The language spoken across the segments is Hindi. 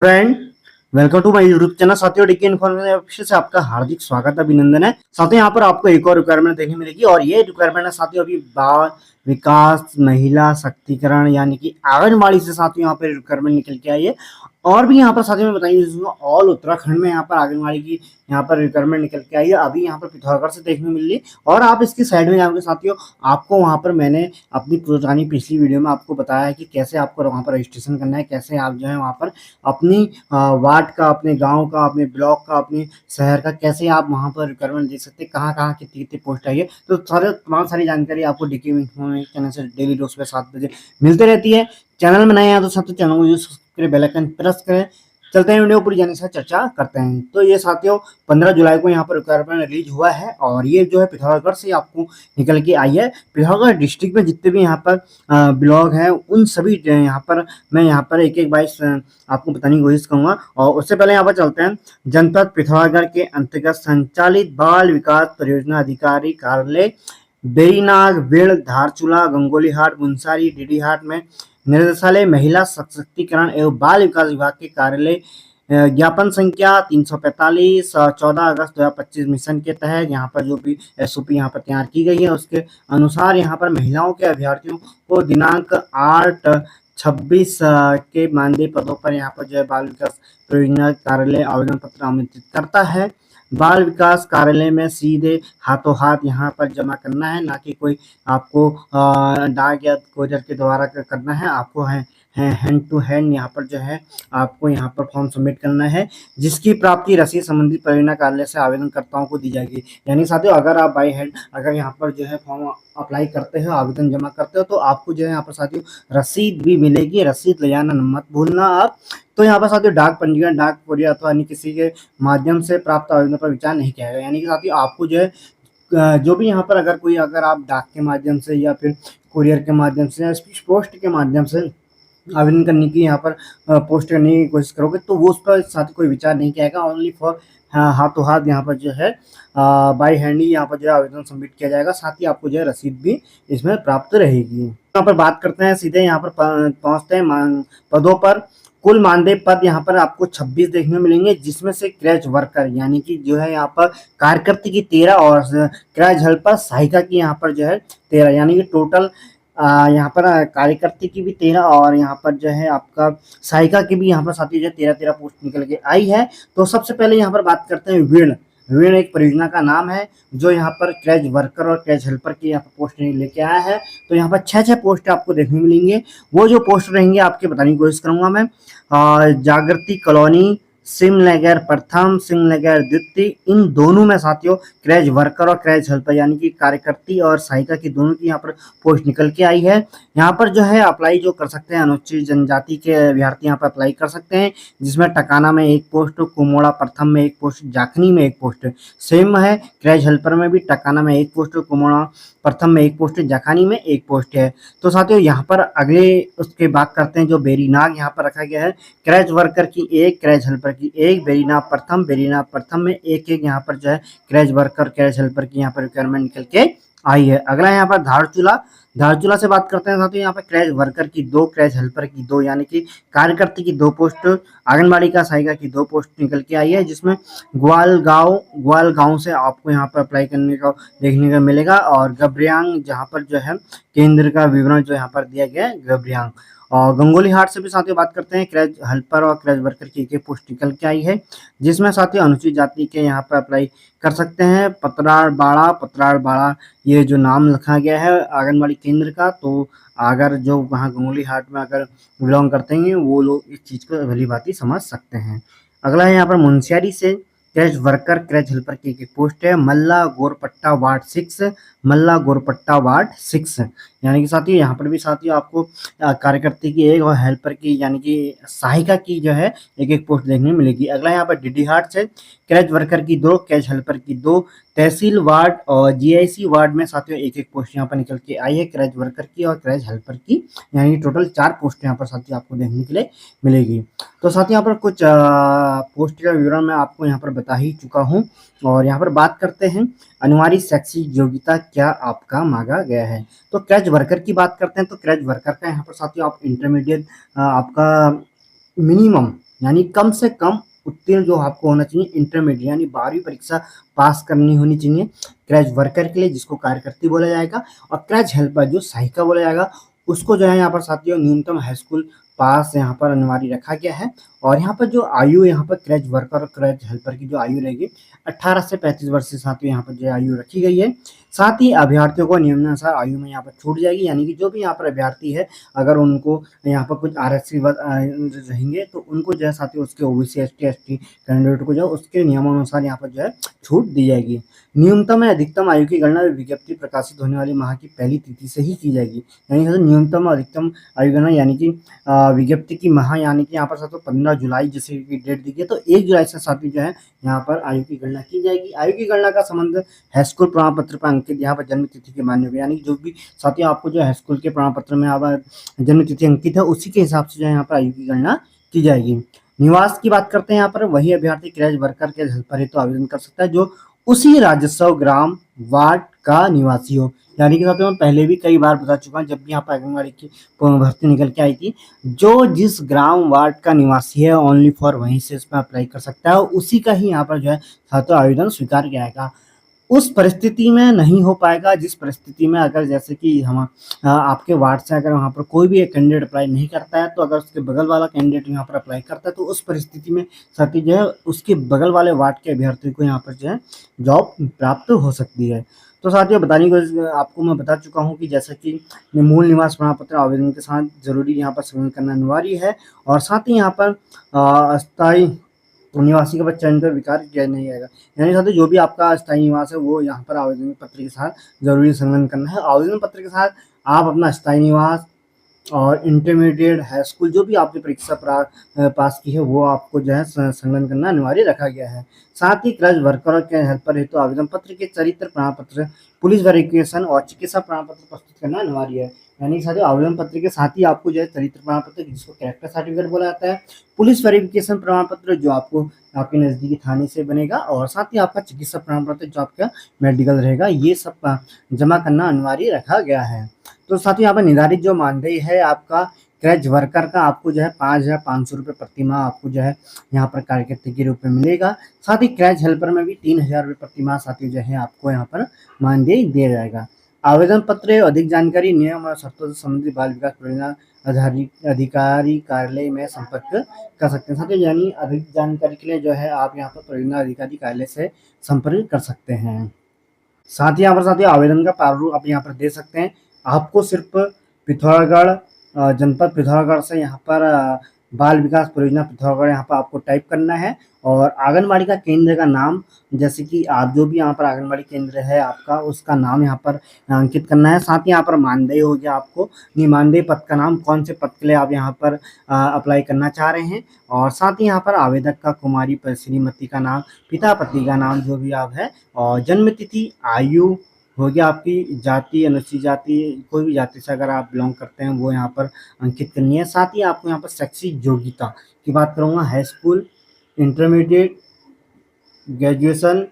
Friend, welcome to my YouTube channel. साथियों, डिकी इन्फॉर्मेशन ऑफिस से आपका हार्दिक स्वागत अभिनंदन है। साथियों, यहाँ पर आपको एक और रिक्वायरमेंट देखने मिलेगी और ये रिक्वायरमेंट है साथियों अभी बाल विकास महिला शक्तिकरण यानी कि आंगनबाड़ी से साथियों यहाँ पर रिक्वायरमेंट निकल के आई है। और भी यहाँ पर साथियों में बताइए ऑल उत्तराखंड में यहाँ पर आंगनबाड़ी की यहाँ पर रिक्वायरमेंट निकल के आई है। अभी यहाँ पर पिथौरागढ़ से देखने मिल रही है और आप इसकी साइड में जाओगे साथियों, आपको वहाँ पर मैंने अपनी पुरानी पिछली वीडियो में आपको बताया है कि कैसे आपको वहाँ पर रजिस्ट्रेशन करना है, कैसे आप जो है वहाँ पर अपनी वार्ड का, अपने गांव का, अपने ब्लॉक का, अपने शहर का कैसे आप वहाँ पर रिक्वायरमेंट देख सकते हैं, कहाँ-कहाँ कितनी-कितनी पोस्ट आई है। तो तमाम सारी जानकारी आपको डीके इन्फॉर्मेशन चैनल से डेली रोज सुबह 7 बजे मिलते रहती है। चैनल में नए हैं तो सबसे चैनल को सब्सक्राइब करें, बेल आइकन प्रेस करें। चलते हैं वीडियो पूरी जाने से चर्चा करते हैं। तो ये साथियों 15 जुलाई को यहाँ पर रिक्वायरमेंट रिलीज हुआ है और ये जो है पिथौरागढ़ से आपको निकल के आई है। पिथौरागढ़ डिस्ट्रिक्ट में जितने भी यहाँ पर ब्लॉक हैं उन सभी यहाँ पर मैं यहाँ पर एक-एक बाइस आपको बताने की कोशिश करूँगा। और उससे पहले यहाँ पर चलते हैं। जनपद पिथौरागढ़ के अंतर्गत संचालित बाल विकास परियोजना अधिकारी कार्यालय बेरीनाग, बेड़, धारचूला, गंगोलीहाट, मुनस्यारी, डीडीहाट में निदेशालय महिला सशक्तिकरण एवं बाल विकास विभाग के कार्यालय ज्ञापन संख्या 345 14 अगस्त 2025 मिशन के तहत यहाँ पर जो भी एसओपी यहाँ पर तैयार की गई है उसके अनुसार यहाँ पर महिलाओं के अभ्यर्थियों को दिनांक 8/26 के मानदेय पदों पर यहाँ पर जो है बाल विकास परियोजना कार्यालय आवेदन पत्र आमंत्रित करता है। बाल विकास कार्यालय में सीधे हाथों हाथ यहाँ पर जमा करना है, ना कि कोई आपको डाक या कोरियर के द्वारा करना है। आपको है हैंड टू हैंड यहाँ पर जो है आपको यहाँ पर फॉर्म सबमिट करना है, जिसकी प्राप्ति रसीद संबंधित परियोजना कार्यालय से आवेदनकर्ताओं को दी जाएगी। यानी साथियों अगर आप बाई हैंड अगर यहाँ पर जो है फॉर्म अप्लाई करते हो, आवेदन जमा करते हो, तो आपको जो है यहाँ पर साथियों रसीद भी मिलेगी। रसीद ले जाना मत भूलना आप। तो यहाँ पर साथियों डाक पंजीकरण, डाक कोरियर अथवा अन्य किसी के माध्यम से प्राप्त आवेदन पर विचार नहीं किया जाएगा। यानी कि साथियों आपको जो है जो भी यहाँ पर अगर आप डाक के माध्यम से या फिर कुरियर के माध्यम से या स्पीड पोस्ट के माध्यम से आवेदन करने की यहाँ पर पोस्ट करने की कोशिश करोगे तो वो उस पर साथ कोई विचार नहीं किया जाएगा। ओनली फॉर हाथों हाथ यहाँ पर जो है बाई हैंड ही यहाँ पर जो है आवेदन सबमिट किया जाएगा। साथ ही आपको जो है रसीद भी इसमें प्राप्त रहेगी। यहाँ पर बात करते हैं, सीधे यहाँ पर पहुँचते हैं पदों पर। कुल मानदेय पद यहाँ पर आपको 26 देखने मिलेंगे, जिसमें से क्रैच वर्कर यानी कि जो है यहाँ पर कार्यकर्ता की 13 और क्रैच हेल्पर सहायिका की यहाँ पर जो है 13, यानी कि टोटल यहाँ पर कार्यकर्ता की भी 13 और यहाँ पर जो है आपका सहायिका की भी यहाँ पर साथी जो है 13 पोस्ट निकल के आई है। तो सबसे पहले यहाँ पर बात करते हैं वीण। वीण एक परियोजना का नाम है जो यहाँ पर क्रैच वर्कर और क्रैच हेल्पर की यहाँ पर पोस्ट लेके आया है। तो यहाँ पर 6 पोस्ट आपको देखने मिलेंगे। वो जो पोस्ट रहेंगे आपके बताने की कोशिश करूंगा मैं। जागृति कॉलोनी, सिमनगर प्रथम, सिमनगर द्वितीय, इन दोनों में साथियों क्रैच वर्कर और क्रैच हेल्पर यानी कि कार्यकर्ती और सहायिका की दोनों की यहाँ पर पोस्ट निकल के आई है। यहाँ पर जो है अप्लाई जो कर सकते हैं अनुसूचित जनजाति के अभ्यर्थी यहाँ पर अप्लाई कर सकते हैं, जिसमें टकाना में 1 पोस्ट, कुमोड़ा प्रथम में 1 पोस्ट, जाखनी में 1 पोस्ट। सेम है क्रैच हेल्पर में भी टकाना में 1 पोस्ट, कुमोड़ा प्रथम में 1 पोस्ट, जाखानी में 1 पोस्ट है। तो साथियों यहाँ पर अगले उसके बात करते हैं जो बेरीनाग यहाँ पर रखा गया है। क्रैच वर्कर की 1, क्रैच हेल्पर की 1, बेरीनाग प्रथम में 1-1 यहाँ पर जो है क्रैच वर्कर क्रैच हेल्पर की यहाँ पर रिक्वायरमेंट निकल के आई है। अगला यहाँ पर धारचूला। धारचूला से बात करते हैं साथियों, यहाँ पर क्रैच वर्कर की 2, क्रैच हेल्पर की 2 यानी कि कार्यकर्ता की 2 पोस्ट, आंगनबाड़ी का सहायिका की 2 पोस्ट निकल के आई है, जिसमें ग्वालगांव से आपको यहाँ पर अप्लाई करने का देखने का मिलेगा। और गब्रियांग जहाँ पर जो है केंद्र का विवरण जो यहाँ पर दिया गया है गब्रियांग। और गंगोलीहाट से भी साथियों बात करते हैं, क्रैच हेल्पर और क्रैच वर्कर की 1 पोस्ट निकल के आई है, जिसमें साथियों अनुसूचित जाति के यहाँ पर अप्लाई कर सकते हैं। पतराड़बाड़ा ये जो नाम लिखा गया है आंगनबाड़ी केंद्र का, तो अगर जो वहाँ गंगोलीहाट में अगर बिलोंग करते हैं वो लोग इस चीज़ को भली भांति समझ सकते हैं। अगला है यहाँ पर मुनस्यारी से क्रैच वर्कर क्रैच हेल्पर की 1 पोस्ट है। मल्ला गोरपट्टा वार्ड 6, मल्ला गोरपट्टा वार्ड 6 यानी कि साथियों यहाँ पर भी साथियों आपको कार्यकर्ता की 1 और हेल्पर की यानी कि सहायिका की जो है 1-1 पोस्ट देखने मिलेगी। अगला यहाँ पर डीडीहाट से क्रैच वर्कर की 2, क्रैच हेल्पर की 2, तहसील वार्ड और जीआईसी वार्ड में साथियों 1-1 पोस्ट यहाँ पर निकल के आई है क्रैच वर्कर की और क्रैच हेल्पर की, यानी कि टोटल 4 पोस्ट यहाँ पर साथियों आपको देखने के लिए मिलेगी। तो साथियों यहाँ पर कुछ पोस्ट का विवरण मैं आपको यहाँ पर बता ही चुका हूँ। और यहाँ पर बात करते हैं अनिवार्य शैक्षिक योग्यता क्या आपका मांगा गया है। तो क्रैच वर्कर की बात करते हैं, तो क्रैच वर्कर का यहाँ पर साथियों आप इंटरमीडिएट आपका मिनिमम यानी कम से कम उत्तीर्ण जो आपको होना चाहिए इंटरमीडिएट यानी 12वीं परीक्षा पास करनी होनी चाहिए क्रैच वर्कर के लिए, जिसको कार्यकर्ती बोला जाएगा। और क्रैच हेल्पर जो सहायिका बोला जाएगा, उसको जो है यहाँ पर साथियों न्यूनतम हाई स्कूल पास यहाँ पर अनिवार्य रखा गया है। और यहाँ पर जो आयु यहाँ पर क्रैच वर्कर और क्रैच हेल्पर की जो आयु रहेगी 18 से 35 वर्ष से साथियों यहाँ पर जो आयु रखी गई है। साथ ही अभ्यर्थियों को नियमानुसार आयु में यहाँ पर छूट जाएगी, यानी कि जो भी यहाँ पर अभ्यर्थी है अगर उनको यहाँ पर कुछ आरक्षित रहेंगे तो उनको जो है साथियों उसके ओबीसी एसटी कैंडिडेट को जो उसके नियमानुसार यहाँ पर जो है छूट दी जाएगी। न्यूनतम या अधिकतम आयु की गणना विज्ञप्ति प्रकाशित होने वाली माह की पहली तिथि से ही की जाएगी। यानी कि न्यूनतम और अधिकतम आयु गणना यानी कि विज्ञप्ति की माह यानी कि यहाँ पर साथियों 15 जुलाई जैसे की डेट दी गई, तो 1 जुलाई से साथियों जो है यहाँ पर आयु की गणना की जाएगी। आयु की गणना का संबंध हाई स्कूल प्रमाण पत्र पर अंकित यहाँ पर जन्म तिथि के मान्य होगा, यानी जो भी साथियों आपको जो हाई स्कूल के प्रमाण पत्र में आप जन्म तिथि अंकित है उसी के हिसाब से जो है यहाँ पर आयु की गणना की जाएगी। निवास की बात करते हैं यहाँ पर, वही अभ्यर्थी क्रैच वर्कर के हेल्पर हेतु आवेदन कर सकता है जो उसी राजस्व ग्राम वार्ड का निवासी हो। यानी कि साथियों मैं पहले भी कई बार बता चुका हूँ, जब भी यहाँ पर आंगनबाड़ी की भर्ती निकल के आई थी, जो जिस ग्राम वार्ड का निवासी है ओनली फॉर वहीं से इसमें अप्लाई कर सकता है और उसी का ही यहाँ पर जो है साथियों आवेदन स्वीकार किया जाएगा। उस परिस्थिति में नहीं हो पाएगा जिस परिस्थिति में अगर जैसे कि हम आपके वार्ड से अगर वहाँ पर कोई भी एक कैंडिडेट अप्लाई नहीं करता है, तो अगर उसके बगल वाला कैंडिडेट यहाँ पर अप्लाई करता है तो उस परिस्थिति में साथी जो है उसके बगल वाले वार्ड के अभ्यर्थी को यहाँ पर जो है जॉब प्राप्त हो सकती है। तो साथियों बताने को आपको मैं बता चुका हूँ कि जैसे कि मूल निवास प्रमाण पत्र आवेदन के साथ जरूरी यहाँ पर संलग्न करना अनिवार्य है और साथ ही यहाँ पर अस्थायी निवासी का चयन पर विचार किया नहीं जाएगा। यानी साथियों जो भी आपका अस्थायी निवास है वो यहाँ पर आवेदन पत्र के साथ जरूरी संलग्न करना है। आवेदन पत्र के साथ आप अपना अस्थायी निवास और इंटरमीडिएट हाई स्कूल जो भी आपने परीक्षा पास की है वो आपको जो है संलग्न करना अनिवार्य रखा गया है। साथ ही क्रैच वर्कर के हेल्पर हेतु आवेदन पत्र के चरित्र प्रमाण पत्र, पुलिस वेरिफिकेशन और चिकित्सा प्रमाण पत्र प्रस्तुत करना अनिवार्य है। यानी साथियों आवेदन पत्र के साथ ही आपको जो है चरित्र प्रमाण पत्र जिसको कैरेक्टर सर्टिफिकेट बोला जाता है, पुलिस वेरिफिकेशन प्रमाण पत्र जो आपको आपके नज़दीकी थाने से बनेगा और साथ ही आपका चिकित्सा प्रमाण पत्र जो आपका मेडिकल रहेगा, ये सब जमा करना अनिवार्य रखा गया है। तो साथ ही यहाँ पर निर्धारित जो मानदेय है आपका क्रैच वर्कर का आपको जो है 5,500 रुपये प्रति माह आपको जो है यहाँ पर कार्यकर्ता के रूप में मिलेगा। साथ ही क्रैच हेल्पर में भी 3,000 रुपये प्रति माह साथ ही जो है आपको यहाँ पर मानदेय दिया जाएगा। आवेदन पत्र अधिक जानकारी नियम और शर्तों से संबंधित बाल विकास परियोजना अधिकारी कार्यालय में संपर्क कर सकते हैं। साथ ही यानी अधिक जानकारी के लिए जो है आप यहाँ पर परियोजना अधिकारी कार्यालय से संपर्क कर सकते हैं। साथ ही यहाँ पर साथियों आवेदन का प्रारूप आप यहाँ पर दे सकते हैं। आपको सिर्फ पिथौरागढ़ जनपद पिथौरागढ़ से यहाँ पर बाल विकास परियोजना पिथौरागढ़ यहाँ पर आपको टाइप करना है और आंगनबाड़ी का केंद्र का नाम, जैसे कि आप जो भी यहाँ पर आंगनबाड़ी केंद्र है आपका उसका नाम यहाँ पर अंकित करना है। साथ ही यहाँ पर मानदेय हो गया, आपको मानदेय पद का नाम, कौन से पद के लिए आप यहाँ पर अप्लाई करना चाह रहे हैं और साथ ही यहाँ पर आवेदक का कुमारी श्रीमती का नाम, पिता पति का नाम जो भी आप है और जन्म तिथि, आयु हो गया, आपकी जाति अनुसूचित जाति कोई भी जाति से अगर आप बिलोंग करते हैं वो यहाँ पर अंकित करनी है। साथ ही आपको यहाँ पर शैक्षिक योग्यता की बात करूँगा, high school, intermediate, graduation,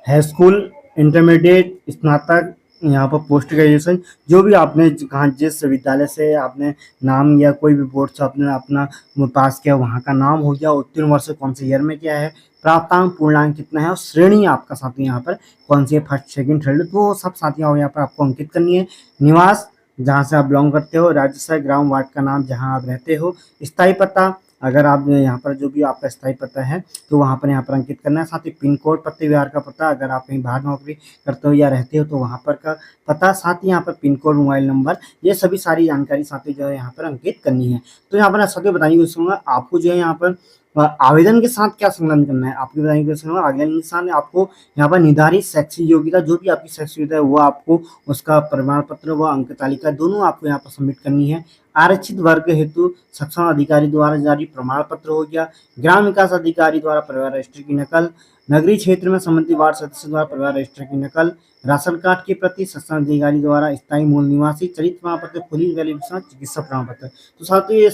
high school, intermediate, स्नातक, यहाँ पर पोस्ट ग्रेजुएशन, जो भी आपने कहाँ जिस विद्यालय से आपने नाम या कोई भी बोर्ड से आपने अपना पास किया वहाँ का नाम हो गया, उत्तीर्ण वर्ष कौन से ईयर में किया है, प्राप्तांक पूर्णांक कितना है और श्रेणी आपका साथी यहाँ पर कौन सी है, फर्स्ट सेकंड थर्ड, तो वो सब साथियों यहाँ पर आपको अंकित करनी है। निवास जहाँ से आप बिलोंग करते हो, राज्य ग्राम वार्ड का नाम जहाँ आप रहते हो, स्थायी पता अगर आप यहाँ पर जो भी आपका स्थायी पता है तो वहाँ पर अंकित करना है। साथ ही पिन कोड, पते व्यवहार का पता, अगर आप कहीं बाहर नौकरी करते हो या रहते हो तो वहाँ पर का पता, साथ ही यहाँ पर पिन कोड, मोबाइल नंबर, ये सभी सारी जानकारी साथ ही जो है यहाँ पर अंकित करनी है। तो यहाँ पर सभी बताइए उसमें आपको जो है यहाँ पर आवेदन के साथ क्या संलग्न करना है, आपकी बताइए आवेदन के साथ आपको यहाँ पर निर्धारित शैक्षिक योग्यता जो भी आपकी शैक्षिक योग्यता है वो आपको उसका प्रमाण पत्र व अंक तालिका दोनों आपको यहाँ पर सबमिट करनी है। आरक्षित वर्ग हेतु सक्षम अधिकारी द्वारा जारी प्रमाण पत्र हो गया, ग्राम विकास अधिकारी द्वारा परिवार रजिस्टर की नकल, नगरीय क्षेत्र में संबंधित वार्ड सदस्य द्वारा परिवार रजिस्टर की नकल, राशन कार्ड की प्रति, सक्षम अधिकारी द्वारा स्थायी मूल निवासी, चरित्र प्रमाण पत्र, पुलिस वेरिफिकेशन, चिकित्सा प्रमाण पत्र। तो साथ ही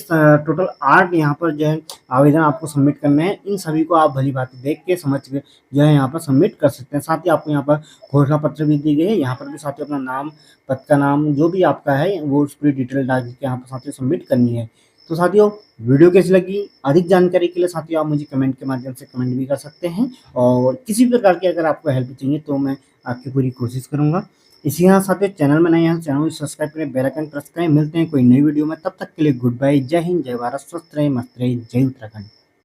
टोटल 8 यहाँ पर जो है आवेदन आपको सबमिट करने हैं। इन सभी को आप भली बात देख के समझ के जो है यहाँ पर सबमिट कर सकते हैं। साथ ही आपको यहाँ पर घोषणा पत्र भी दी गई है, यहाँ पर भी साथ ही अपना नाम, पद का नाम जो भी आपका है वो उस पूरी डिटेल डाल के यहाँ पर साथ ही सबमिट करनी है। तो साथियों वीडियो कैसी लगी, अधिक जानकारी के लिए साथियों आप मुझे कमेंट के माध्यम से कमेंट भी कर सकते हैं, और किसी भी प्रकार की अगर आपको हेल्प चाहिए तो मैं आपकी पूरी कोशिश करूँगा। इसी यहाँ साथियों चैनल में नए हैं, चैनल को सब्सक्राइब करें, बेल आइकन प्रेस करें। मिलते हैं कोई नई वीडियो में, तब तक के लिए गुड बाय, जय हिंद, जय भारत, स्वस्थ रहे, मस्त रहे, जय उत्तराखंड।